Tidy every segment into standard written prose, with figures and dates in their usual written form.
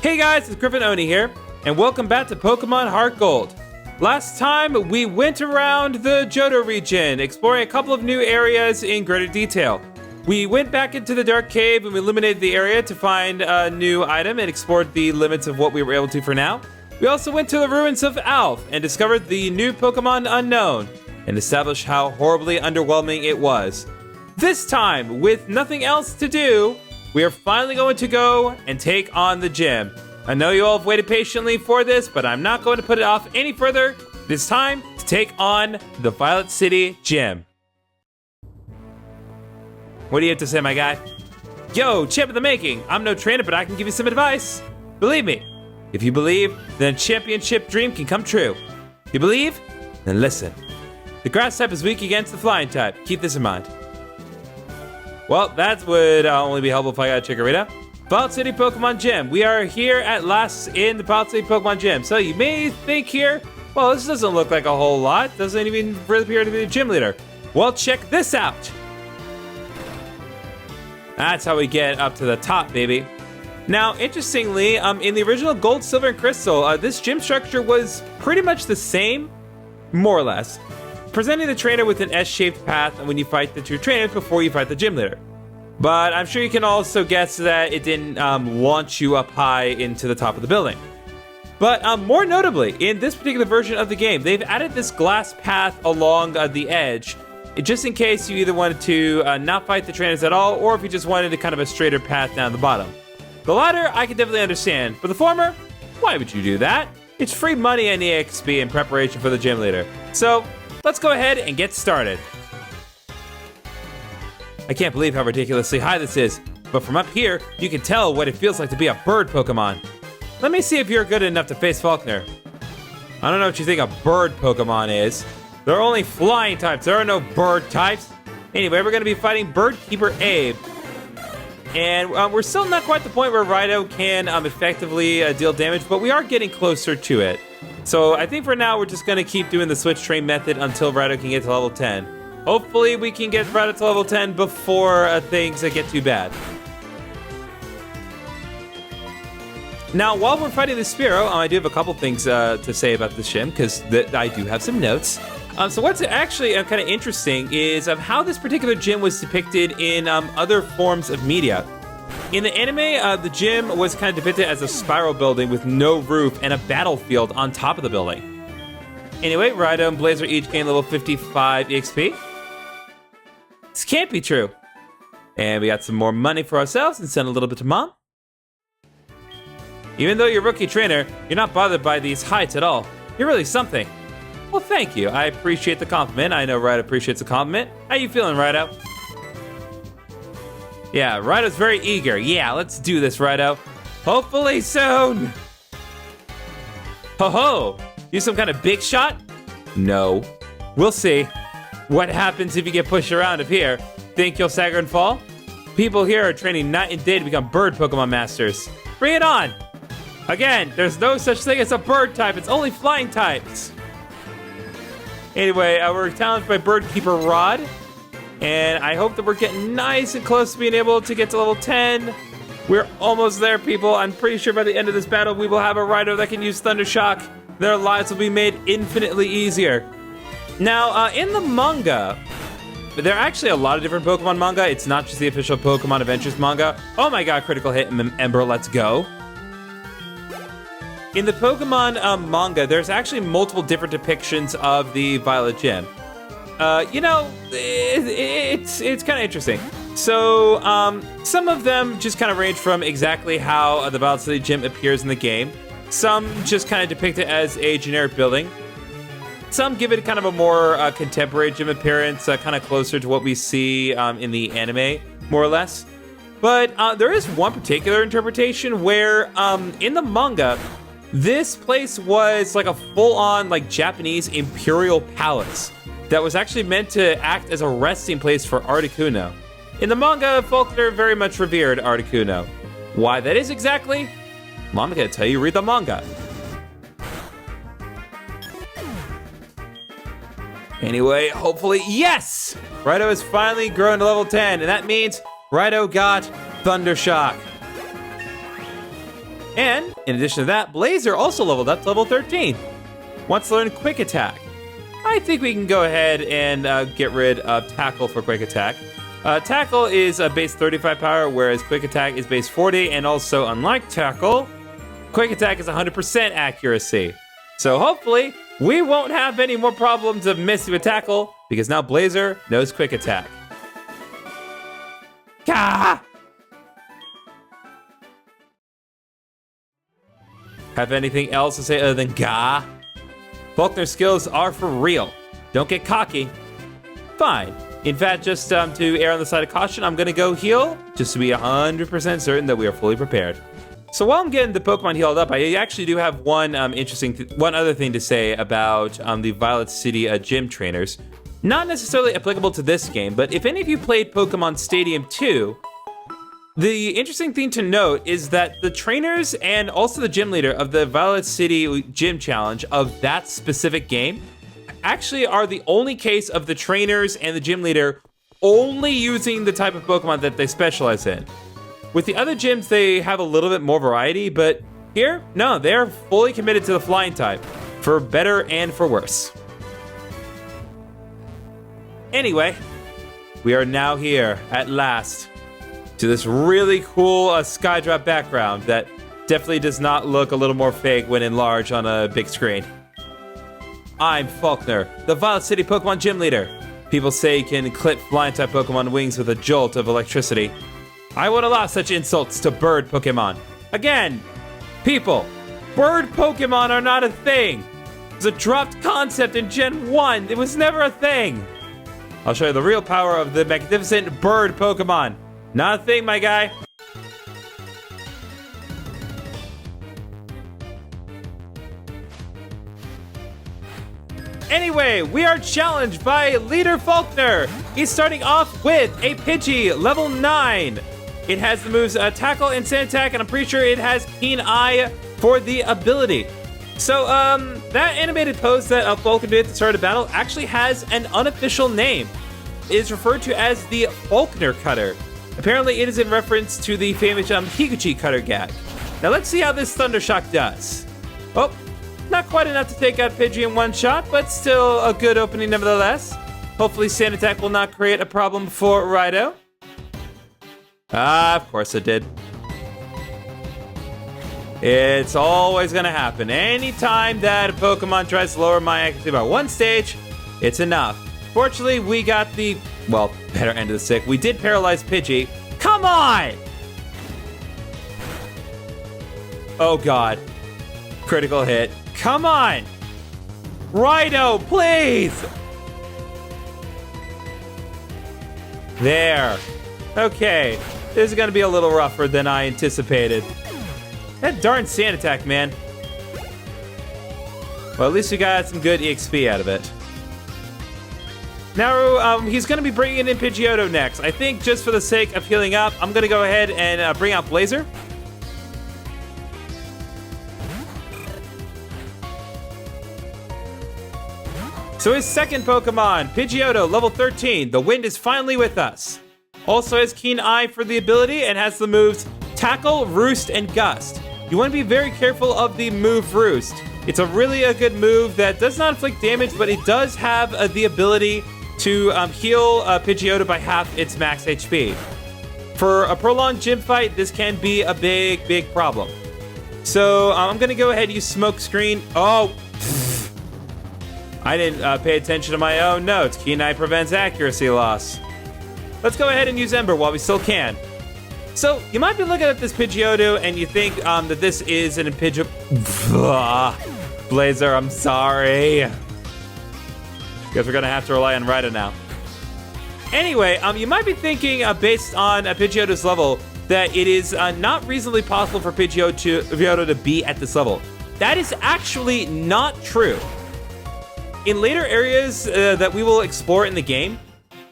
Hey guys, it's Griffin Oni here, and welcome back to Pokémon HeartGold. Last time, we went around the Johto region, exploring a couple of new areas in greater detail. We went back into the Dark Cave and we eliminated the area to find a new item and explored the limits of what we were able to for now. We also went to the ruins of Alf and discovered the new Pokémon Unknown, and established how horribly underwhelming it was. This time, with nothing else to do, we are finally going to go and take on the gym. I know you all have waited patiently for this, but I'm not going to put it off any further. It's time to take on the Violet City Gym. What do you have to say, my guy? Yo, champ of the making. I'm no trainer, but I can give you some advice. Believe me, if you believe, then a championship dream can come true. You believe? Then listen. The grass type is weak against the flying type. Keep this in mind. Well, that would only be helpful if I got a Chikorita. Violet City Pokemon Gym. We are here at last in the Violet City Pokemon Gym. So you may think here, well, this doesn't look like a whole lot. Doesn't even really appear to be the gym leader. Well, check this out. That's how we get up to the top, baby. Now, interestingly, in the original Gold, Silver, and Crystal, this gym structure was pretty much the same, more or less, presenting the trainer with an S-shaped path when you fight the two trainers before you fight the gym leader. But I'm sure you can also guess that it didn't launch you up high into the top of the building. But more notably, in this particular version of the game, they've added this glass path along the edge, just in case you either wanted to not fight the trainers at all, or if you just wanted a kind of a straighter path down the bottom. The latter, I can definitely understand. But the former, why would you do that? It's free money and EXP in preparation for the gym leader. So, let's go ahead and get started. I can't believe how ridiculously high this is, but from up here, you can tell what it feels like to be a bird Pokemon. Let me see if you're good enough to face Falkner. I don't know what you think a bird Pokemon is. There are only flying types, there are no bird types. Anyway, we're going to be fighting Bird Keeper Abe. And we're still not quite at the point where Rhydon can effectively deal damage, but we are getting closer to it. So I think for now, we're just going to keep doing the switch train method until Rhydon can get to level 10. Hopefully, we can get Rhydon to level 10 before things get too bad. Now, while we're fighting the Spearow, I do have a couple things to say about this gym, because I do have some notes. So what's actually kind of interesting is how this particular gym was depicted in other forms of media. In the anime, the gym was kind of depicted as a spiral building with no roof and a battlefield on top of the building. Anyway, Rhydon and Blazer each gain level 55 EXP. This can't be true. And we got some more money for ourselves and send a little bit to Mom. Even though you're a rookie trainer, you're not bothered by these heights at all. You're really something. Well, thank you. I appreciate the compliment. I know Rhydon appreciates the compliment. How you feeling, Rhydon? Yeah, Rhydon's very eager. Yeah, let's do this, Rhydon. Hopefully soon. Ho-ho! You some kind of big shot? No. We'll see. What happens if you get pushed around up here? Think you'll stagger and fall? People here are training night and day to become bird Pokemon masters. Bring it on! Again, there's no such thing as a bird type. It's only flying types. Anyway, we're challenged by Bird Keeper Rod. And I hope that we're getting nice and close to being able to get to level 10. We're almost there, people. I'm pretty sure by the end of this battle, we will have a Rhydon that can use Thunder Shock. Their lives will be made infinitely easier. Now, in the manga, there are actually a lot of different Pokemon manga. It's not just the official Pokemon Adventures manga. Oh my god, critical hit, Ember, let's go. In the Pokemon manga, there's actually multiple different depictions of the Violet Gym. You know, it's kind of interesting. So, some of them just kind of range from exactly how the Violet City Gym appears in the game. Some just kind of depict it as a generic building. Some give it kind of a more contemporary gym appearance, kind of closer to what we see in the anime, more or less. But there is one particular interpretation where, in the manga, this place was like a full-on, like, Japanese imperial palace that was actually meant to act as a resting place for Articuno. In the manga, Falkner very much revered Articuno. Why that is exactly? Well, I'm gonna tell you, read the manga. Anyway, hopefully, yes! Rhydon has finally grown to level 10, and that means Rhydon got Thunder Shock. And in addition to that, Blazer also leveled up to level 13. Wants to learn Quick Attack. I think we can go ahead and get rid of Tackle for Quick Attack. Tackle is base 35 power, whereas Quick Attack is base 40, and also unlike Tackle, Quick Attack is 100% accuracy. So hopefully, we won't have any more problems of missing with Tackle, because now Blazer knows Quick Attack. Gah! Have anything else to say other than gah? Falkner's skills are for real. Don't get cocky. Fine. In fact, just to err on the side of caution, I'm going to go heal, just to be 100% certain that we are fully prepared. So while I'm getting the Pokemon healed up, I actually do have one one other thing to say about the Violet City gym trainers. Not necessarily applicable to this game, but if any of you played Pokemon Stadium 2, the interesting thing to note is that the trainers and also the gym leader of the Violet City Gym Challenge of that specific game actually are the only case of the trainers and the gym leader only using the type of Pokemon that they specialize in. With the other gyms, they have a little bit more variety, but here, no, they're fully committed to the flying type, for better and for worse. Anyway, we are now here, at last, to this really cool Skydrop background that definitely does not look a little more fake when enlarged on a big screen. I'm Falkner, the Violet City Pokemon Gym Leader. People say you can clip flying-type Pokemon wings with a jolt of electricity. I won't allow such insults to bird Pokemon. Again, people, bird Pokemon are not a thing. It's a dropped concept in Gen 1. It was never a thing. I'll show you the real power of the magnificent bird Pokemon. Not a thing, my guy. Anyway, we are challenged by Leader Falkner. He's starting off with a Pidgey, level 9. It has the moves Tackle and Sand Attack, and I'm pretty sure it has Keen Eye for the ability. So, that animated pose that Falkner did at the start of battle actually has an unofficial name. It is referred to as the Falkner Cutter. Apparently, it is in reference to the famous Higuchi Cutter gag. Now, let's see how this Thundershock does. Oh, not quite enough to take out Pidgey in one shot, but still a good opening nevertheless. Hopefully, Sand Attack will not create a problem for Raido. Ah, of course it did. It's always going to happen. Anytime that a Pokemon tries to lower my accuracy by one stage, it's enough. Fortunately, we got the, well, better end of the stick. We did paralyze Pidgey. Come on! Oh, God. Critical hit. Come on! Raido, please! There. Okay. This is going to be a little rougher than I anticipated. That darn Sand Attack, man. Well, at least we got some good EXP out of it. Now, he's going to be bringing in Pidgeotto next. I think just for the sake of healing up, I'm going to go ahead and bring out Blazer. So his second Pokemon, Pidgeotto, level 13. The wind is finally with us. Also has Keen Eye for the ability and has the moves Tackle, Roost, and Gust. You want to be very careful of the move Roost. It's a really good move that does not inflict damage, but it does have the ability to heal Pidgeotto by half its max HP. For a prolonged gym fight, this can be a big problem. So I'm going to go ahead and use Smoke Screen. Oh, I didn't pay attention to my own notes. Keen Eye prevents accuracy loss. Let's go ahead and use Ember while we still can. So, you might be looking at this Pidgeotto and you think that this is an Blazer, I'm sorry. Guess we're gonna have to rely on Raido now. Anyway, you might be thinking, based on Pidgeotto's level, that it is not reasonably possible for Pidgeotto to be at this level. That is actually not true. In later areas that we will explore in the game,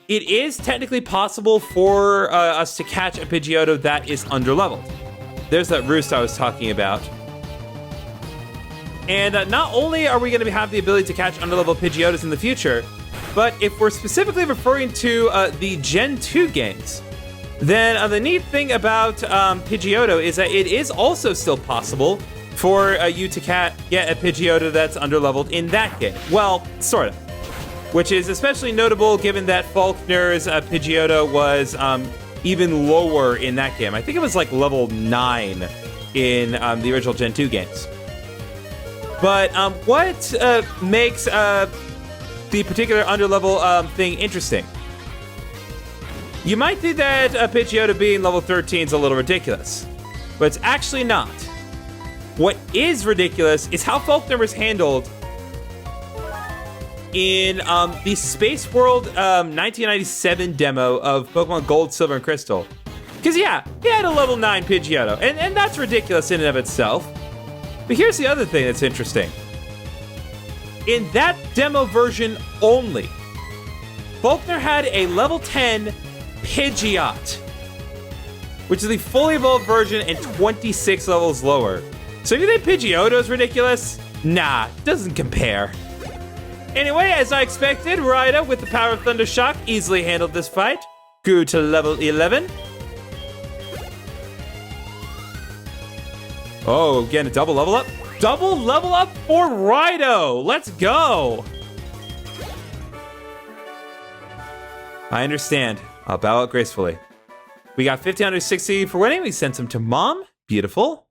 it is technically possible for us to catch a Pidgeotto that is underleveled. There's that Roost I was talking about. And not only are we going to have the ability to catch underleveled Pidgeottos in the future, but if we're specifically referring to the Gen 2 games, Then the neat thing about Pidgeotto is that it is also still possible for you to get a Pidgeotto that's underleveled in that game. Well, sort of. Which is especially notable given that Falkner's Pidgeotto was even lower in that game. I think it was like level 9 in the original Gen 2 games. But what makes the particular underlevel thing interesting? You might think that Pidgeotto being level 13 is a little ridiculous, but it's actually not. What is ridiculous is how Falkner was handled in the Space World 1997 demo of Pokemon Gold, Silver, and Crystal. Because yeah, he had a level 9 Pidgeotto, and that's ridiculous in and of itself. But here's the other thing that's interesting. In that demo version only, Falkner had a level 10 Pidgeot, which is the fully evolved version and 26 levels lower. So if you think Pidgeotto is ridiculous, nah, doesn't compare. Anyway, as I expected, Rhydon with the power of Thunder Shock easily handled this fight. Grew to level 11. Oh, getting a double level up. Double level up for Rhydon. Let's go. I understand. I'll bow out gracefully. We got 1560 for winning. We sent some to Mom. Beautiful.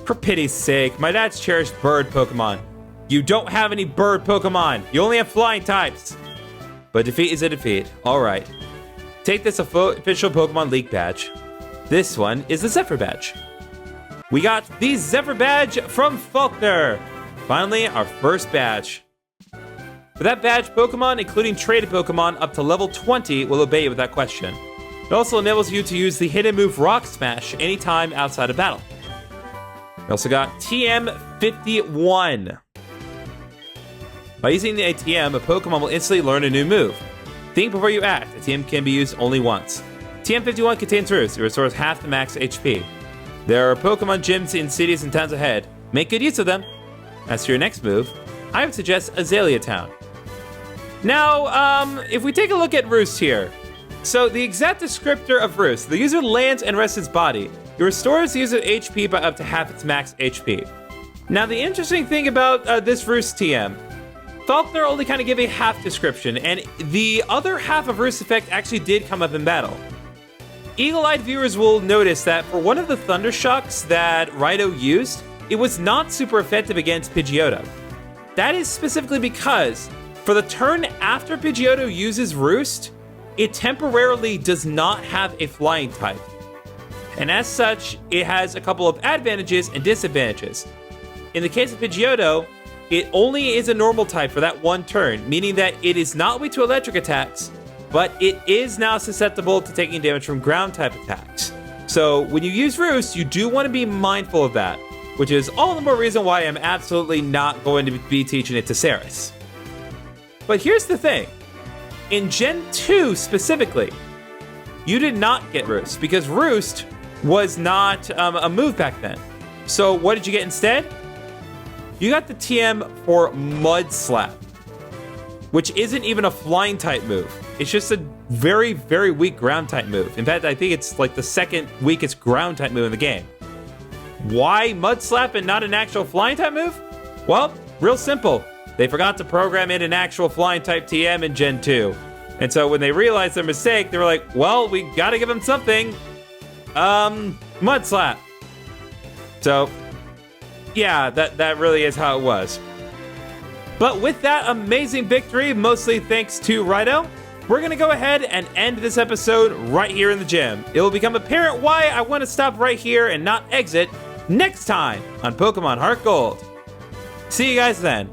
For pity's sake, my dad's cherished bird Pokemon. You don't have any bird Pokemon. You only have flying types. But defeat is a defeat. All right. Take this official Pokemon League badge. This one is the Zephyr badge. We got the Zephyr badge from Falkner. Finally, our first badge. For that badge, Pokemon, including traded Pokemon up to level 20, will obey you without question. It also enables you to use the hidden move Rock Smash anytime outside of battle. We also got TM51. By using the ATM, a Pokemon will instantly learn a new move. Think before you act. A TM can be used only once. TM51 contains roots. It restores half the max HP. There are Pokemon gyms in cities and towns ahead. Make good use of them. As for your next move, I would suggest Azalea Town. Now, if we take a look at Roost here. So the exact descriptor of Roost, the user lands and rests its body. It restores the user HP by up to half its max HP. Now the interesting thing about this Roost TM, Falkner only kind of gave a half description, and the other half of Roost effect actually did come up in battle. Eagle-eyed viewers will notice that for one of the Thunder Shocks that Rhydon used, it was not super effective against Pidgeotto. That is specifically because for the turn after Pidgeotto uses Roost, it temporarily does not have a flying type. And as such, it has a couple of advantages and disadvantages. In the case of Pidgeotto, it only is a normal type for that one turn, meaning that it is not weak to electric attacks, but it is now susceptible to taking damage from ground type attacks. So when you use Roost, you do want to be mindful of that, which is all the more reason why I'm absolutely not going to be teaching it to Saris. But here's the thing. In Gen 2 specifically, you did not get Roost because Roost was not a move back then. So what did you get instead? You got the TM for Mud Slap, which isn't even a flying type move. It's just a very, very weak ground type move. In fact, I think it's like the second weakest ground type move in the game. Why Mud Slap and not an actual flying type move? Well, real simple. They forgot to program in an actual flying type TM in Gen 2. And so when they realized their mistake, they were like, well, we gotta give him something. Mud Slap. So, yeah, that really is how it was. But with that amazing victory, mostly thanks to Rhydon, we're gonna go ahead and end this episode right here in the gym. It will become apparent why I want to stop right here and not exit next time on Pokemon HeartGold. See you guys then.